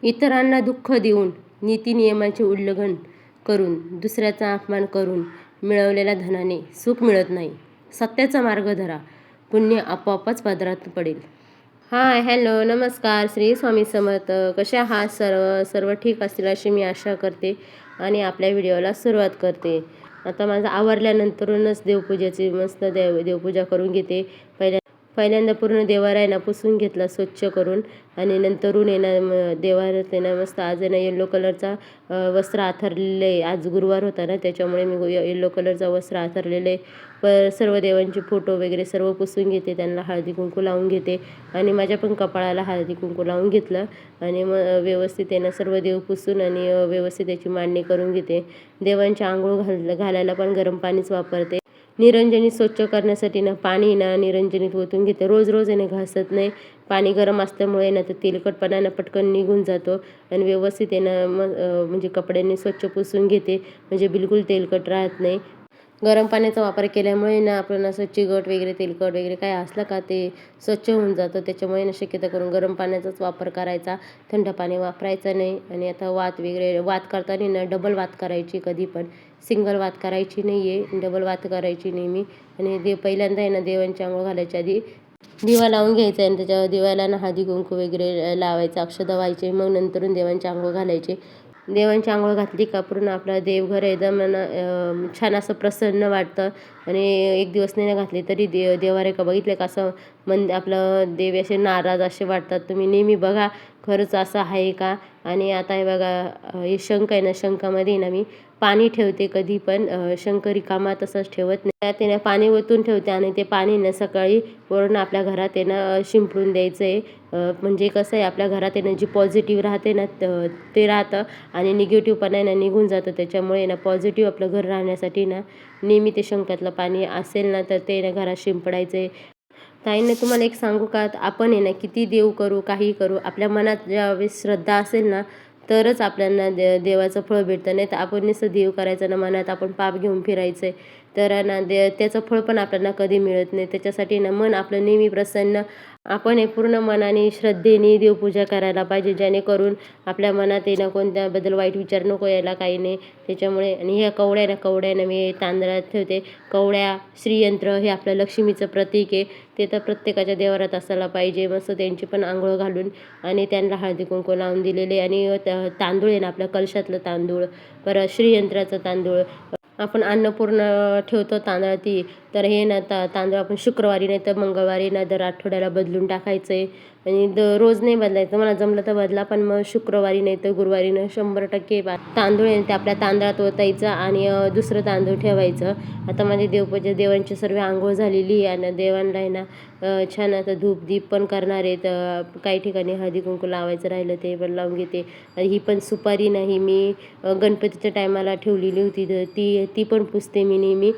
इतरांना दुःख देऊन, नीतिनियमांचे उल्लंघन करून, दुसऱ्याचा अपमान करून मिळवलेल्या धनाने सुख मिळत नाही. सत्याचा मार्ग धरा, पुण्य आपोआपच पदरात पडेल. हाय, हॅलो, नमस्कार. श्री स्वामी समर्थ. कशा आहात सर्व ठीक असतील अशी मी आशा करते आणि आपल्या व्हिडिओला सुरुवात करते. आता माझं आवरल्यानंतरूनच देवपूजेची मस्त देवपूजा करून घेते. पहिल्यांदा पूर्ण देवारा आहे ना पुसून घेतला स्वच्छ करून आणि नंतरून आहे ना देवारात आहे ना मस्त आज आहे ना येल्लो कलरचा वस्त्र आथरलेलं आहे. आज गुरुवार होता ना त्याच्यामुळे मी येल्लो कलरचा वस्त्र आथरलेलं आहे. सर्व देवांचे फोटो वगैरे सर्व पुसून घेते, त्यांना हळदी कुंकू लावून घेते आणि माझ्या पण कपाळाला हळदी कुंकू लावून घेतलं आणि मग व्यवस्थित आहे ना सर्व देव पुसून आणि व्यवस्थित त्याची मांडणी करून घेते. देवांच्या आंघोळ घालायला पण गरम पाणीच वापरते. निरंजनी स्वच्छ करण्यासाठी ना पाणी ना निरंजनीत ओतून घेते. रोज रोज आहे ना घासत नाही. पाणी गरम असल्यामुळे ना तर तेलकटपणा ना पटकन निघून जातो आणि व्यवस्थित आहे ना म्हणजे कपड्यांनी स्वच्छ पुसून घेते, म्हणजे बिलकुल तेलकट राहत नाही. गरम पाण्याचा वापर केल्यामुळे ना आपण असं चिकट वगैरे तेलकट वगैरे काय असलं का ते स्वच्छ होऊन जातं. त्याच्यामुळे ना शक्यतो करून गरम पाण्याचाच वापर करायचा, थंड पाणी वापरायचं नाही. आणि आता वात करताना ना डबल वात करायची, कधी पण सिंगल वात करायची नाही आहे, डबल वात करायची नेहमी. आणि पहिल्यांदा आहे ना देवांच्या आंघोळ घालायच्या आधी दिवा लावून घ्यायचा आणि त्याच्यावर दिव्याला ना हळदी कुंकू वगैरे लावायचं, अक्षता व्हायचे, मग नंतरून देवांची आंघोळ घालायचे. देवांची आंघोळ घातली का पूर्ण आपलं देवघर एकदम छान असं प्रसन्न वाटतं. आणि एक दिवस नाही घातली तरी देवारे का बघितले का असं आपलं देव असे नाराज असे वाटतात. तुम्ही नेहमी बघा खरंच असं आहे का. आणि आता हे बघा हे शंख आहे ना, शंखामध्ये ना मी पाणी ठेवते कधी पण, शंख रिकामा तसंच ठेवत नाही. त्यात ना पाणी ओतून ठेवते आणि ते पाणी ना सकाळी वरून आपल्या घरात आहे ना शिंपडून द्यायचं आहे. म्हणजे कसं आहे आपल्या घरात आहे ना जी पॉझिटिव्ह राहते ना ते राहतं आणि निगेटिव्हपणा ना निघून जातं. त्याच्यामुळे ना पॉझिटिव्ह आपलं घर राहण्यासाठी ना नेहमी ते शंखातलं पाणी असेल ना तर ते ना घरात शिंपडायचं आहे. ताईंना तुम्हाला एक सांगू का, आपण आहे ना किती देव करू काही करू, आपल्या मनात ज्यावेळेस श्रद्धा असेल ना तरच आपल्याला देवाचं फळ भेटतं. नाही तर आपण नुसतं देव करायचं ना मनात आपण पाप घेऊन फिरायचं आहे तर ना त्याचं फळ पण आपल्याला कधी मिळत नाही. त्याच्यासाठी ना मन आपलं नेहमी प्रसन्न, आपण हे पूर्ण मनाने श्रद्धेने देवपूजा करायला पाहिजे, जेणेकरून आपल्या मनात ना कोणत्याबद्दल वाईट विचार नको यायला, काही नाही. त्याच्यामुळे आणि ह्या कवड्या मी तांदळात ठेवते. कवड्या श्रीयंत्र हे आपल्या लक्ष्मीचं प्रतीक आहे, ते तर प्रत्येकाच्या देवारात असायला पाहिजे. मस्त त्यांची पण आंघोळ घालून आणि त्यांना हळदी कुंकू लावून दिलेले. आणि तांदूळ आहे ना आपल्या कलशातलं तांदूळ, परत श्रीयंत्राचं तांदूळ, आपण अन्नपूर्ण ठेवतो तांदळाती, तर हे ना तांदूळ आपण शुक्रवारी नाही तर मंगळवारी ना दर आठवड्याला बदलून टाकायचं आहे. आणि रोज नाही बदलायचं, मला जमलं तर बदला, पण मग शुक्रवारी नाही तर गुरुवारी ना 100% तांदूळ आहे ते आपल्या तांदळात ओतायचं आणि दुसरं तांदूळ ठेवायचं. आता माझी देवपूजा देवांची सर्व आंघोळ झालेली आहे आणि देवांना आहे ना छान आता धूप दीप पण करणार आहेत. काही ठिकाणी हळदी कुंकू लावायचं राहिलं ते पण लावून घेते. आणि ही पण सुपारी नाही मी गणपतीच्या टायमाला ठेवलेली होती, ती पण पुसते मी नेहमी.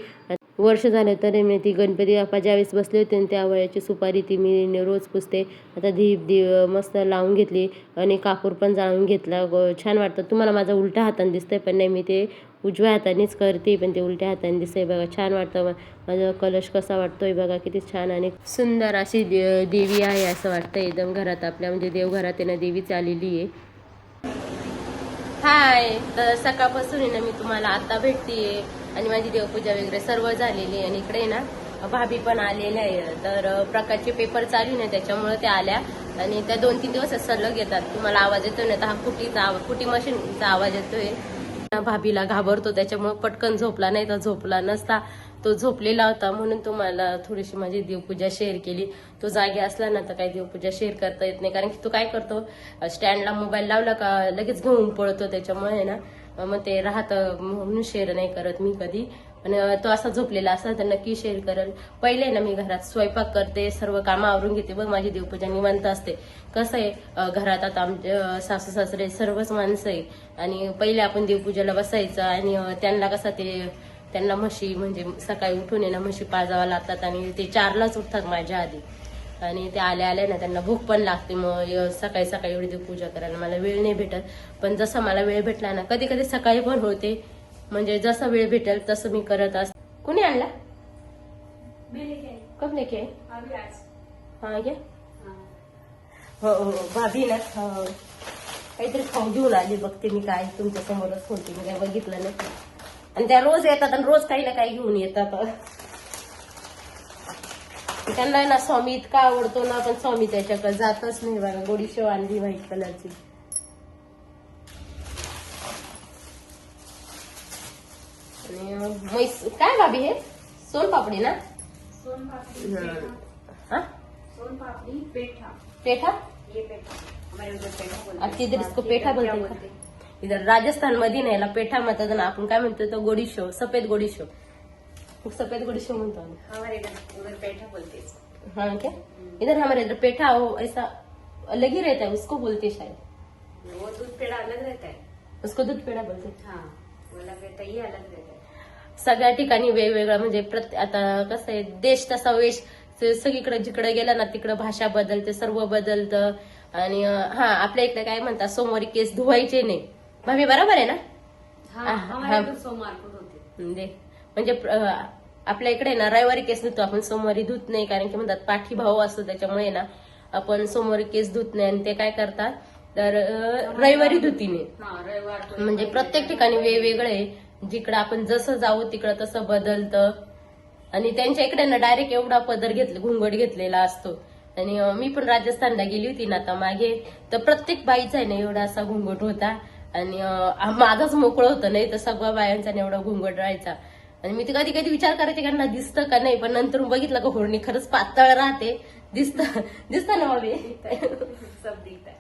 वर्ष झालं तर मी ती गणपती बाप्पा ज्यावेळेस बसले होते त्या वेळेची सुपारी ती मी रोज पुसते. आता मस्त लावून घेतली आणि कापूर पण जाळून घेतला. छान वाटतं. तुम्हाला माझा उलट्या हाताने दिसतंय पण नाही, मी ते उजव्या हातानेच करते, पण ते उलट्या हाताने दिसतंय बघा. छान वाटतं. माझा कलश कसा वाटतोय बघा, किती छान आणि सुंदर अशी देवी आहे असं वाटतं एकदम घरात आपल्या, म्हणजे देवघरात आहे ना देवीच आलेली आहे. हाय, तर सकाळपासून आहे ना मी तुम्हाला आता भेटतीये आणि माझी देवपूजा वगैरे सर्व झालेली आहे. आणि इकडे ना भाभी पण आलेल्या आहे, तर प्रकारचे पेपर चालू नाही त्याच्यामुळे त्या आल्या आणि त्या 2-3 दिवस सलग येतात. तुम्हाला आवाज येतोय ना तर हा कुटी मशीनचा आवाज येतोय. भाभीला घाबरतो त्याच्यामुळे पटकन झोपला, नाही तर झोपला नसता. तो झोपलेला होता म्हणून तुम्हाला थोडीशी माझी देवपूजा शेअर केली. तो जागे असला ना तर काही देवपूजा शेअर करता येत नाही, कारण की तो काय करतो स्टँडला मोबाईल लावला का लगेच घेऊन पळतो. त्याच्यामुळे ना मग ते राहतं म्हणून शेअर नाही करत मी कधी. आणि तो असा झोपलेला असला तर नक्की शेअर करेल. पहिले ना मी घरात स्वयंपाक करते, सर्व कामं आवरून घेते, बघ माझी देवपूजा निवांत असते. कसं आहे घरात आता आमचे सासू सासरे सर्वच माणसं आहे आणि पहिले आपण देवपूजेला बसायचं आणि त्यांना म्हशी म्हणजे सकाळी उठून आहे ना म्हशी पाजावा लागतात आणि ते 4लाच उठतात माझ्या आधी. आणि ते आल्या ना त्यांना भूक पण लागते, मग सकाळी सकाळी एवढी देवपूजा करायला मला वेळ नाही भेटत. पण जसा मला वेळ भेटला ना, कधी कधी सकाळी पण होते, म्हणजे जसा वेळ भेटेल तसं मी करत असते. कुणी आणला कब लेके हाँ क्या हो भाभी ना काहीतरी खाऊ घेऊन आली, बघते मी काय तुमच्या समोरच होते, मी काय बघितलं नाही. आणि त्या रोज येतात आणि रोज काही ना काही घेऊन येतात. त्यांना ना स्वामी इतका आवडतो ना, पण स्वामी त्याच्याकडे जातच नाही बघा. गोडी शेव आणली व्हाईट कलरची. आणि काय भाभी हे सोनपापडी ना? सोनपापड़ी पेठा। पेठा ये पेठा हमारे उधर पेठा बोलते अब इधर इसको पेठा बोलते हैं. इधर राजस्थान मध्ये ना याला पेठा म्हणतात ना, आपण काय म्हणतो तो गोडी शेव, सफेद गोडी शेव. सफेद गोडी शेव म्हणतो आम्ही. हमारे उधर पेठा बोलते हैं. हाँ क्या? इधर हमारे इधर पेठा वो ऐसा अलग ही रहता है, उसको बोलते शायद. वो दूध पेड़ा अलग रहता है. उसको दूध पेढा बोलते. हाँ वो अलग रहता है, ये अलग रहता है. सगळ्या ठिकाणी वेगवेगळं म्हणजे आता कसं आहे, देश तसा वेश, सगळीकडे जिकडे गेला ना तिकडे भाषा बदलते, सर्व बदलतं. आणि हा आपल्या इकडे काय म्हणतात, सोमवारी केस धुवायचे नाही. भाभी बरोबर आहे ना? हमारे उधर सोमवार को धोते. म्हणजे आपल्या इकडे ना रविवारी केस धुतो आपण, सोमवारी धुत नाही. कारण की म्हणतात पाठीभाव असतो, त्याच्यामुळे ना आपण सोमवारी केस धुत नाही. आणि ते काय करतात तर रविवारी धुतीने. म्हणजे प्रत्येक ठिकाणी वेगवेगळं आहे. जिकडं आपण जसं जाऊ तिकडं तसं बदलतं. आणि त्यांच्या इकडे ना डायरेक्ट एवढा पदर घुंगट घेतलेला असतो. आणि मी पण राजस्थानला गेली होती ना आता मागे, तर प्रत्येक बाईचा आहे ना एवढा असा घुंगट होता. आणि माझाच मोकळं होतं, नाही तर सगळ्या बायांचा एवढा घुंगट राहायचा. आणि मी कधी कधी विचार करायचे का दिसतं का नाही, पण नंतर बघितलं का होरणी खरंच पातळ राहते. दिसतं ना बाबी, सब दिखता है.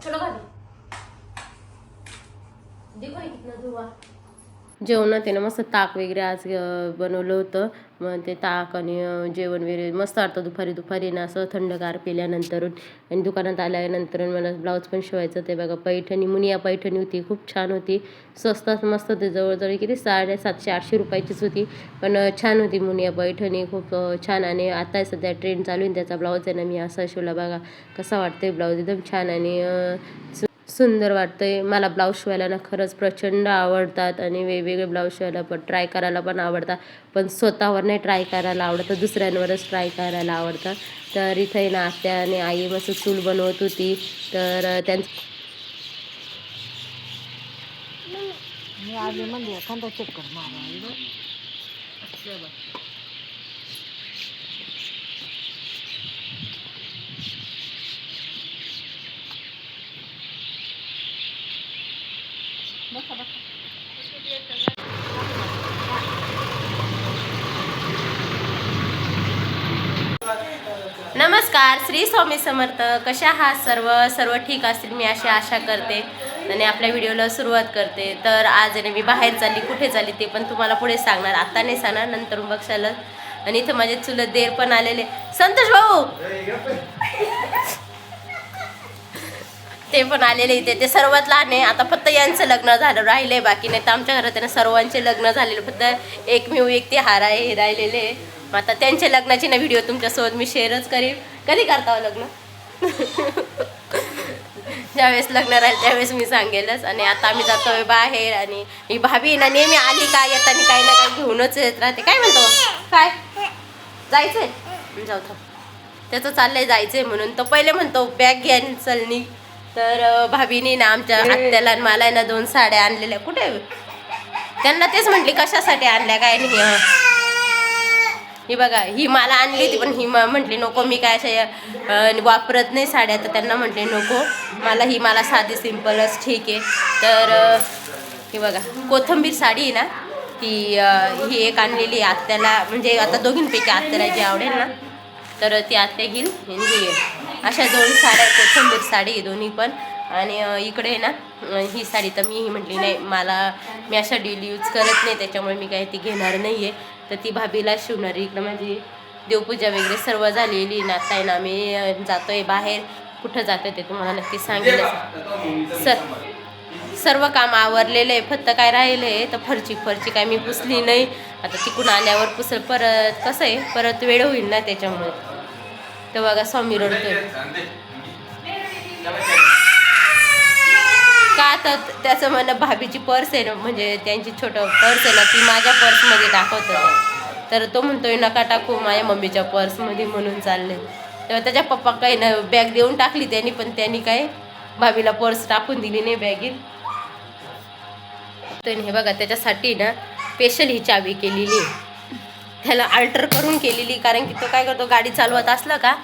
चलो देखो कितना धुआ. जेवणात आहे ना मस्त ताक वगैरे आज बनवलं होतं. मग ते ताक आणि जेवण वगैरे मस्त वाटतं दुपारी ना असं थंडगार पिल्यानंतर. आणि दुकानात आल्यानंतर मला ब्लाऊज पण शिवायचं. ते बघा पैठणी, मुनिया पैठणी होती, खूप छान होती, स्वस्तात मस्त. ते जवळजवळ किती 750-800 रुपयाचीच होती, पण छान होती मुनिया पैठणी, खूप छान. आणि आता सध्या ट्रेंड चालू आहे त्याचा ब्लाऊज आहे ना, मी असा शिवला बघा कसा वाटतंय ब्लाऊज, एकदम छान आणि सुंदर वाटतंय. मला ब्लाऊज शिवायला ना खरंच प्रचंड आवडतात. आणि वेगवेगळे ब्लाऊज शिवायला पण ट्राय करायला पण आवडतात, पण स्वतःवर नाही ट्राय करायला आवडतं, दुसऱ्यांवरच ट्राय करायला आवडतं. तर इथे ना आत्या आणि आई मस्त चूल बनवत होती. तर त्यांचं नमस्कार, श्री स्वामी समर्थ. कशा आहात सर्व ठीक असतील मी अशी आशा करते. आणि आपल्या व्हिडिओला सुरुवात करते. तर आज आहे मी बाहेर चालली, कुठे चालली ते पण तुम्हाला पुढे सांगणार, आता नाही सांगणार, नंतर बघशाल. आणि इथं माझे चुलत देर पण आलेले, संतोष भाऊ ते पण आलेले इथे. ते सर्वात लहान आहे, आता फक्त यांचं लग्न झालं राहिले, बाकी नाही. तर आमच्या घरात सर्वांचे लग्न झालेले, फक्त एकमेव एक ते हार आहे हे राहिलेले. आता त्यांच्या लग्नाची ना व्हिडिओ तुमच्यासोबत मी शेअरच करीन. कधी करता लग्न? ज्यावेळेस लग्न राहील त्यावेळेस मी सांगेलच. आणि आता आम्ही जातोय बाहेर. आणि ही भाभी ना नेहमी आली का येताना काही ना काही घेऊनच येत राहते. काय म्हणतो, काय जायचंय? जाऊ थांब, त्याचं चाललंय जायचंय म्हणून. तो पहिले म्हणतो बॅग घ्या चलनी. तर भाभीने ना आमच्या आत्याला आणि मला ना 2 साड्या आणलेल्या. कुठे त्यांना तेच म्हटली कशासाठी आणल्या काय नाही. ही बघा, ही मला आणली होती, पण ही म्हटली नको, मी काय अशा वापरत नाही साड्या. तर त्यांना म्हटले नको, मला साधी सिंपलच ठीक आहे. तर ही बघा कोथिंबीर साडी आहे ना, ती ही एक आणलेली आत्याला, म्हणजे आता दोघींपैकी आत्याला जी आवडेल ना तर ती आत्या घेईल. ही अशा 2 साड्या, कोथिंबीर साडी दोन्ही पण. आणि इकडे ना ही साडी तर मी म्हटली नाही, मी अशा डेली यूज करत नाही, त्याच्यामुळे मी काय ती घेणार नाही आहे. तर ती भाभीला शिवणार. इकडं माझी देवपूजा वगैरे सर्व झालेली ना. आता आहे ना आम्ही जातोय बाहेर. कुठं जातोय ते तुम्हाला नक्की सांगेल. सर्व काम आवरलेलं आहे, फक्त काय राहिलं आहे तर फरची काय मी पुसली नाही. आता तिकडून आल्यावर पुसल, परत कसं आहे परत वेळ होईल ना त्याच्यामुळे. तर बघा स्वामी रडतोय का, तर त्याचं म्हणणं भाभीची पर्स आहे ना, म्हणजे त्यांची छोटं पर्स आहे ना, ती माझ्या पर्समध्ये टाकत होतं. तर तो म्हणतोय नका टाकू माझ्या मम्मीच्या पर्समध्ये म्हणून चालले. तेव्हा त्याच्या पप्पा काही ना बॅग देऊन टाकली त्यांनी, पण त्यांनी काय भाभीला पर्स टाकून दिली नाही बॅगेत. तर हे बघा त्याच्यासाठी ना स्पेशल ही चावी केलेली आहे, त्याला अल्टर करून केलेली. कारण की तो काय करतो, गाडी चालवत असला का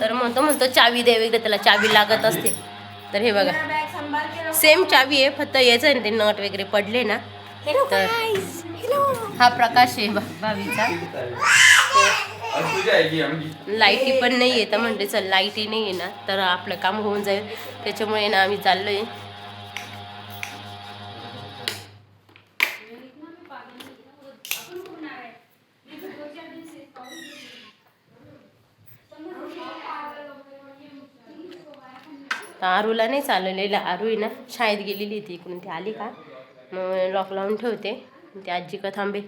तर म्हणतो चावी दे वगैरे, त्याला चावी लागत असते. तर हे बघा सेम चावी आहे, फक्त याचं आहे ते नट वगैरे पडले ना. तर हा प्रकाश आहे भावीचा. लाईटी पण नाही आहे, तर म्हणते चल लाईटी नाही आहे ना तर आपलं काम होऊन जाईल, त्याच्यामुळे ना आम्ही चाललोय. आरूला नाही चालवलेलं, आरू आहे ना शाळेत गेलेली ती, इकडून ती आली का मग लॉक लावून ठेवते, ती आजी का थांबे.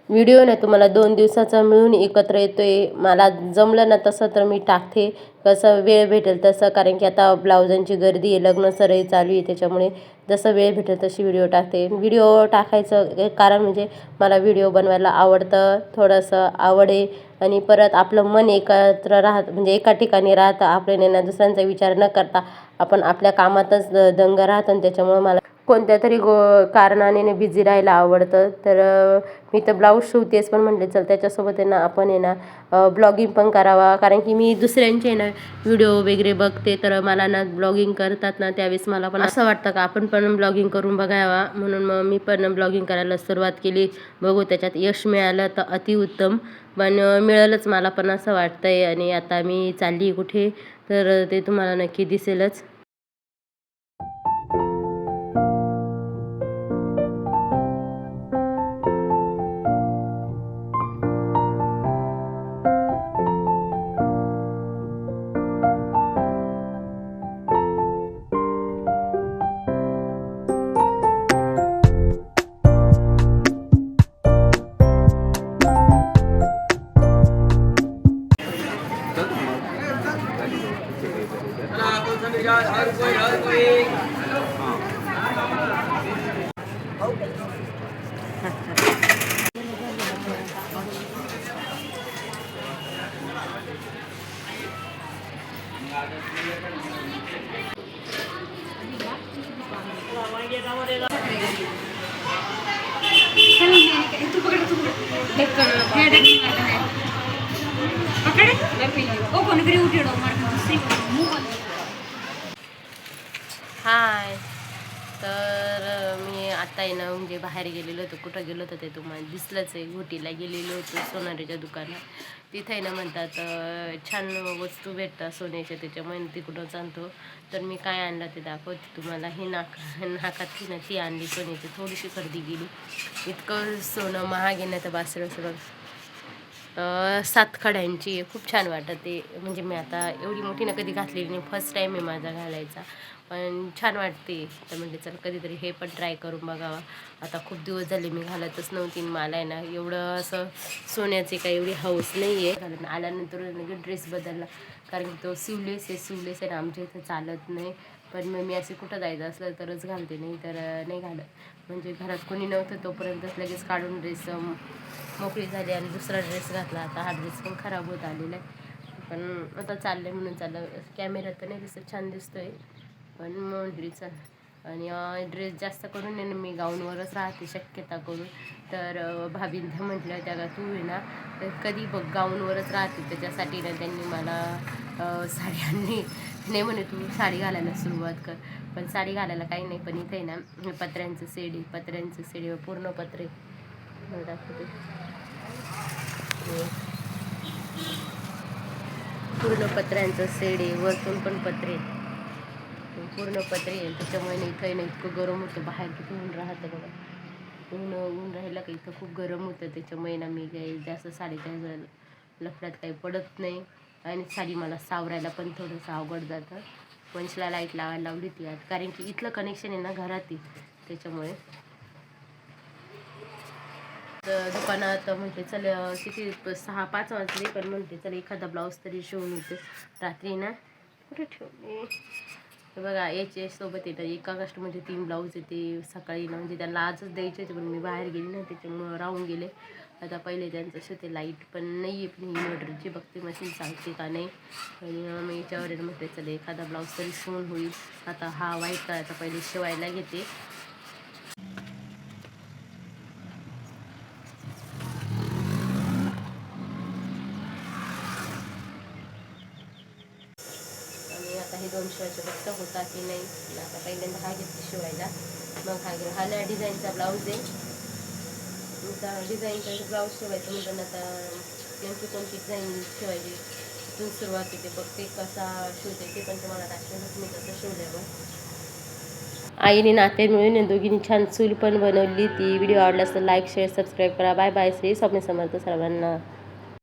व्हिडिओ ना तुम्हाला 2 दिवसाचा मिळून एकत्र येतोय. मला जमलं ना तसं तर मी टाकते, कसं वेळ भेटेल तसं. कारण की आता ब्लाउजांची गर्दी आहे, लग्न सराई चालू आहे, त्याच्यामुळे जसं वेळ भेटेल तशी व्हिडिओ टाकते. व्हिडिओ टाकायचं कारण म्हणजे मला व्हिडिओ बनवायला आवडतं, थोडंसं आवड आहे. आणि परत आपलं मन एकत्र राहत, म्हणजे एका ठिकाणी राहतं, आपल्याला ना दुसऱ्यांचा विचार न करता आपण आपल्या कामातच दंग राहतो. आणि त्याच्यामुळे मला कोणत्या तरी कारणाने बिझी राहायला आवडतं. तर मी तर ब्लाऊज शिवतेच, पण म्हटले चल त्याच्यासोबत आहे ना आपण आहे ना ब्लॉगिंग पण करावा. कारण की मी दुसऱ्यांचे ना व्हिडिओ वगैरे बघते, तर मला ना ब्लॉगिंग करतात ना त्यावेळेस मला पण असं वाटतं का आपण पण ब्लॉगिंग करून बघावा. म्हणून मग मी पण ब्लॉगिंग करायला सुरुवात केली. बघू त्याच्यात यश मिळालं तर अतिउत्तम, पण मिळालंच मला पण असं वाटतंय. आणि आता मी चालली कुठे तर ते तुम्हाला नक्की दिसेलच. हाय, तर मी आता आहे ना म्हणजे बाहेर गेलेलो होतो. कुठं गेलो होतं ते तुम्हाला दिसलंच आहे. घोटीला गेलेलो होतो सोनारीच्या दुकानात. तिथे आहे ना म्हणतात छान वस्तू भेटतात सोन्याच्या, त्याच्यामुळे तिकडूनच आणतो. तर मी काय आणलं ते दाखवते तुम्हाला. ही नाकात ना ती आणली सोन्याची, थोडीशी खरेदी केली. इतकं सोनं महाग आहे ना तर बासरं सगळं 7 खड्यांची आहे. खूप छान वाटत ते. म्हणजे मी आता एवढी मोठी ना कधी घातलेली नाही, फर्स्ट टाईम आहे माझा घालायचा, पण छान वाटते. तर म्हणजे चल कधीतरी हे पण ट्राय करून बघावा. आता खूप दिवस झाले मी घालतच नव्हती. मला आहे ना एवढं असं सोन्याचे काही एवढी हौस नाही आहे. घालून आल्यानंतर ड्रेस बदलला, कारण की तो सिवलेस आहे ना आमच्या इथं चालत नाही. पण मग मी असे कुठं जायचं असलं तरच घालते, नाही तर नाही घालत. म्हणजे घरात कोणी नव्हतं तोपर्यंतच लगेच काढून ड्रेस मोकळी झाली आणि दुसरा ड्रेस घातला. आता हा ड्रेस पण खराब होत आलेला आहे, पण आता चाललं म्हणून चाललं. कॅमेऱ्यात तर नाही दिसत, छान दिसतोय पण म्हटलीचा. आणि ड्रेस जास्त करून आहे ना मी गाऊनवरच राहते शक्यता करून. तर भाभींना म्हटलं त्या तू आहे ना तर कधी बघ गाऊनवरच राहते, त्याच्यासाठी ना त्यांनी मला साडी आणली. नाही म्हणे तू साडी घालायला सुरुवात कर, पण साडी घालायला काही नाही. पण इथे आहे ना पत्र्यांचं सेडी पूर्ण पत्रे दाखवते. पूर्ण पत्र्यांचं सेड आहे, वरतून पण पत्रे, पूर्ण पत्रे आहे. त्याच्यामुळे इथं ना इतकं गरम होतं. बाहेर किती ऊन राहतं बघा, ऊन राहिलं का इथं खूप गरम होतं. त्याच्यामुळे ना मी काही जास्त साडीच्या लफड्यात काही पडत नाही. आणि साडी मला सावरायला पण थोडंसं अवघड जातं. वंशला लाईट लावायला लावली होती आज, कारण की इथलं कनेक्शन आहे ना घरात त्याच्यामुळे. तर दुकानात म्हटले चल किती 6-5 वाजले, पण म्हणते चल एखादा ब्लाऊज तरी शिवून होते. रात्री ना कुठे ठेवले बघा याच्यासोबत येतं. एका कस्टमरचे 3 ब्लाऊज येते सकाळी ना, म्हणजे त्यांना आजच द्यायचे होते पण मी बाहेर गेली ना त्याच्यामुळं राहून गेले. आता पहिले त्यांचं शिवते. लाईट पण नाही आहे, पण इन्व्हर्टरची बघते मशीन चालते का नाही. आणि मी याच्यावर म्हटले चल एखादा ब्लाऊज तरी शिवून होईल. आता हा व्हाईट कलरचा पहिले शिवायला घेते. आणि आता हे 2 शिवायचे बघता होता की नाही. आता पहिल्यांदा हा घेतला शिवायला, मग हा हा डिझाईनचा ब्लाऊज आहे. आता डिझाईनचा ब्लाऊज शिवायचं म्हणजे आता नेमकी कोणती डिझाईन शिवायची तिथून सुरुवात येते. बघते कसा शिवते ते पण तुम्हाला दाखवेलच मी कसं शिवल्यावर. आईने नाते मिळून दोघींनी छान चूल पण बनवली. ती व्हिडिओ आवडला असेल लाईक शेअर सबस्क्राईब करा. Bye bye. श्री स्वामी समर्थ सर्वांना.